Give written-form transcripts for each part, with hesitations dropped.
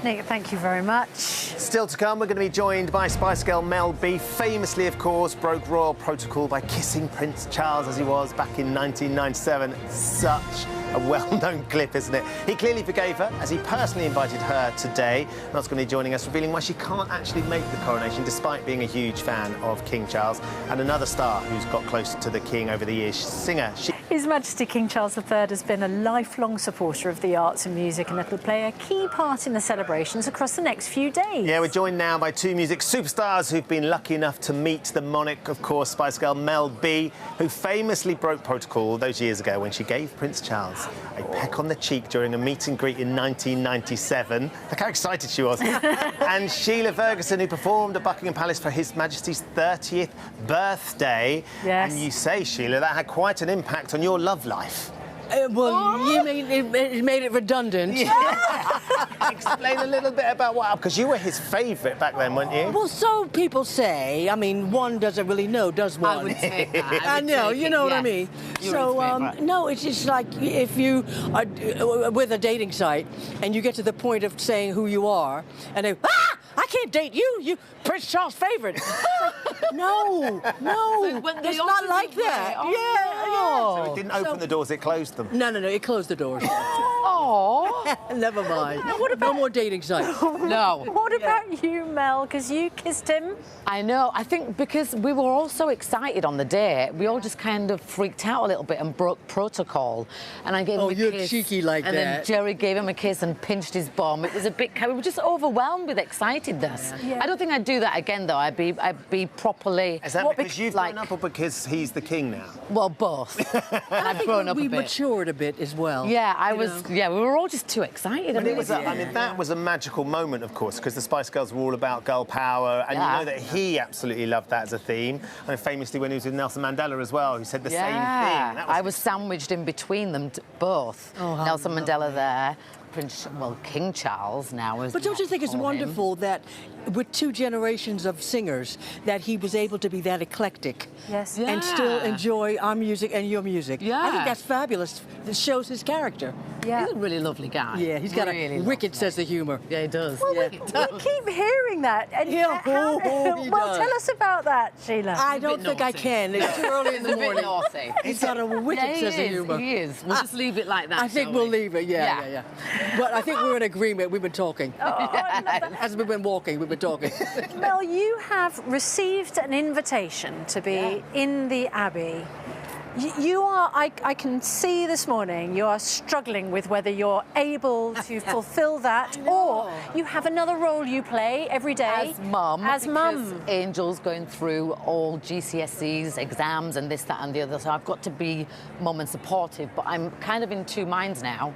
Nick, thank you very much. Still to come, we're going to be joined by Spice Girl Mel B, famously, of course, broke royal protocol by kissing Prince Charles as he was back in 1997. Such a well-known clip, isn't it? He clearly forgave her, as he personally invited her today. Mel's going to be joining us, revealing why she can't actually make the coronation, despite being a huge fan of King Charles. And another star who's got close to the King over the years, singer. His Majesty King Charles III has been a lifelong supporter of the arts and music, and it'll play a key part in the celebrations across the next few days. Yeah, we're joined now by two music superstars who've been lucky enough to meet the monarch, of course, Spice Girl Mel B, who famously broke protocol those years ago when she gave Prince Charles a peck on the cheek during a meet and greet in 1997. Look how excited she was. And Sheila Ferguson, who performed at Buckingham Palace for His Majesty's 30th birthday. Yes. And you say, Sheila, that had quite an impact on your love life. You mean it made it redundant? Yeah. Explain a little bit about what happened, because you were his favourite back then, weren't you? Well, so people say. I mean, one doesn't really know, does one? I would take that. I know, you know what I mean? So, no, it's just like if you are with a dating site and you get to the point of saying who you are, and they, I can't date you, Prince Charles' favourite. No, it's not like that. So it didn't open the doors, it closed them. No, it closed the doors. Oh, Never mind. No more dating sites. no. What about you, Mel? Because you kissed him. I know. I think because we were all so excited on the day, we all just kind of freaked out a little bit and broke protocol. And I gave him a kiss. Oh, you're cheeky like and that. And then Jerry gave him a kiss and pinched his bum. It was a bit. We were just overwhelmed with excitedness. Yeah. I don't think I'd do that again, though. I'd be properly. Is that because you've grown up or because he's the king now? Well, both. I've grown up a bit. We matured a bit as well. Yeah, I was. Yeah, we were all just too excited. But it was. I mean, that was a magical moment, of course, because the Spice Girls were all about girl power, and you know that he absolutely loved that as a theme. And famously, when he was with Nelson Mandela as well, he said the same thing. I was sandwiched in between them both. Nelson Mandela there. King Charles now is. But don't you think it's wonderful that with two generations of singers that he was able to be that eclectic? Yes. And still enjoy our music and your music. Yeah. I think that's fabulous. It shows his character. Yeah. He's a really lovely guy. Yeah, he's got a wicked sense of humour. Yeah, he does. Well, we keep hearing that. And He well, does. tell us about that, Sheila. I don't think I can. It's too early in the morning. Naughty. He's got a wicked sense of humour. He is. We'll just leave it like that. I think we'll leave it, yeah. But I think we're in agreement. We've been talking. As we've been walking, we've been talking. Mel, you have received an invitation to be in the Abbey. You are, I can see this morning, you are struggling with whether you're able to fulfil that, or you have another role you play every day. As mum. Angel's going through all GCSEs, exams, and this, that, and the other, so I've got to be mum and supportive, but I'm kind of in two minds now.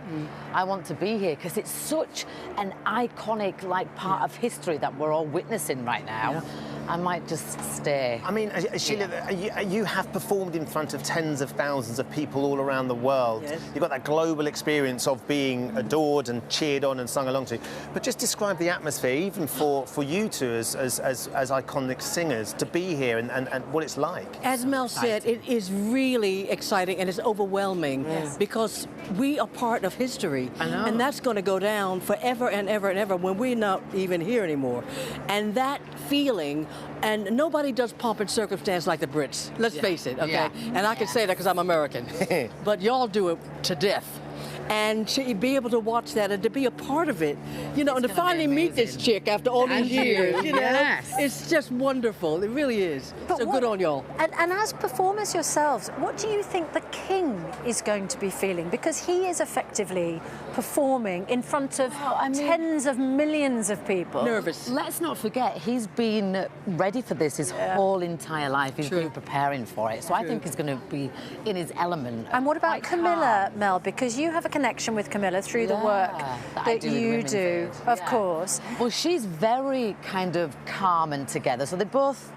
I want to be here, because it's such an iconic, part of history that we're all witnessing right now. I might just stay. I mean, Sheila, you have performed in front of tens of thousands of people all around the world. Yes. You've got that global experience of being adored and cheered on and sung along to. But just describe the atmosphere, even for you two as iconic singers, to be here and what it's like. As Mel said, it is really exciting and it's overwhelming because we are part of history. I know. And that's going to go down forever and ever and ever when we're not even here anymore. And that feeling, and nobody does pomp and circumstance like the Brits. Let's face it, okay? Yeah. And I can say that because I'm American. But y'all do it to death. And to be able to watch that and to be a part of it, and to finally meet this chick after all these years, it's just wonderful. It really is. So good on y'all. And as performers yourselves, what do you think the King is going to be feeling? Because he is effectively performing in front of tens of millions of people. Nervous. Let's not forget, he's been ready for this his whole entire life. He's been preparing for it. So I think he's going to be in his element. And what about Camilla, Mel? Because you have a connection with Camilla through the work that you do, of course. Well, she's very kind of calm and together, so they both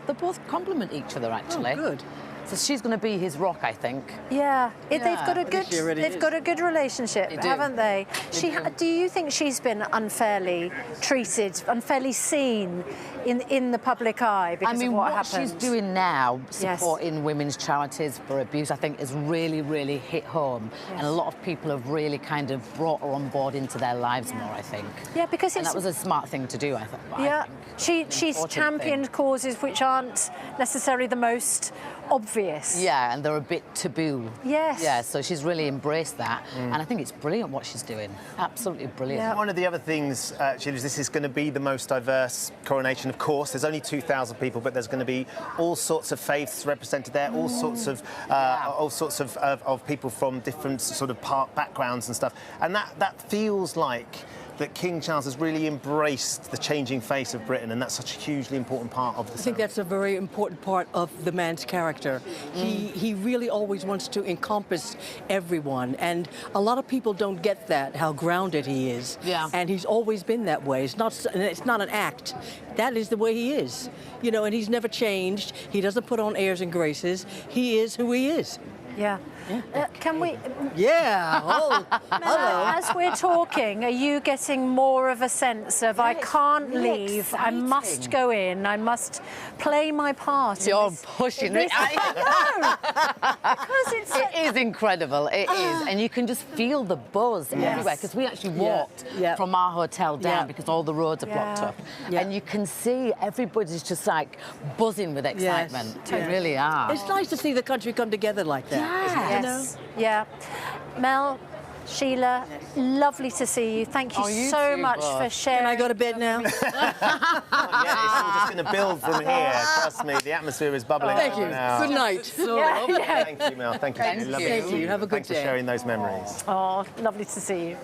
complement each other, actually. Oh, good. So she's going to be his rock, I think. Yeah, they've got a but good she already they've is. got a good relationship, They do. haven't they? They do. Do you think she's been unfairly treated, unfairly seen in the public eye because I mean, of what what happened? she's doing now, Yes. supporting women's charities for abuse, I think has really, really hit home. Yes. And a lot of people have really kind of brought her on board into their lives more, I think. Yeah, because And it's that was a smart thing to do, I thought. yeah. She's Important championed thing. causes which aren't necessarily the most obvious. Yeah, and they're a bit taboo. Yes. Yeah, so she's really embraced that. And I think it's brilliant what she's doing. Absolutely brilliant. Yeah. One of the other things, Sheila, is this is going to be the most diverse coronation, of course. There's only 2,000 people, but there's going to be all sorts of faiths represented there, all sorts of people from different sort of backgrounds and stuff. And that feels like that King Charles has really embraced the changing face of Britain, and that's such a hugely important part of the I think that's a very important part of the man's character. He really always wants to encompass everyone, and a lot of people don't get that, how grounded he is. Yeah. And he's always been that way. It's not an act. That is the way he is. You know, and he's never changed. He doesn't put on airs and graces. He is who he is. Yeah. Can we? Yeah. Oh, hello. As we're talking, are you getting more of a sense of I it's can't really leave, I must exciting. go in, I must play my part? in You're this- pushing in it. this- I know, because it's It is incredible. It is, and you can just feel the buzz everywhere because we actually walked from our hotel down because all the roads are blocked Yeah. up, Yeah. and you can see everybody's just like buzzing with excitement. They really are. It's nice to see the country come together like that. Yeah. You know? Yes. Yeah. Mel, Sheila, lovely to see you. Thank you, Oh, you so too, much boss. for sharing. Can I go to bed now? Yeah, it's all just going to build from here. Trust me, the atmosphere is bubbling. Thank up you. now. Good night. Yeah, yeah. Thank you, Mel. Thank you. Thank Lovely you. to Thank see you. Have a good Thanks day. for sharing those memories. Oh, lovely to see you.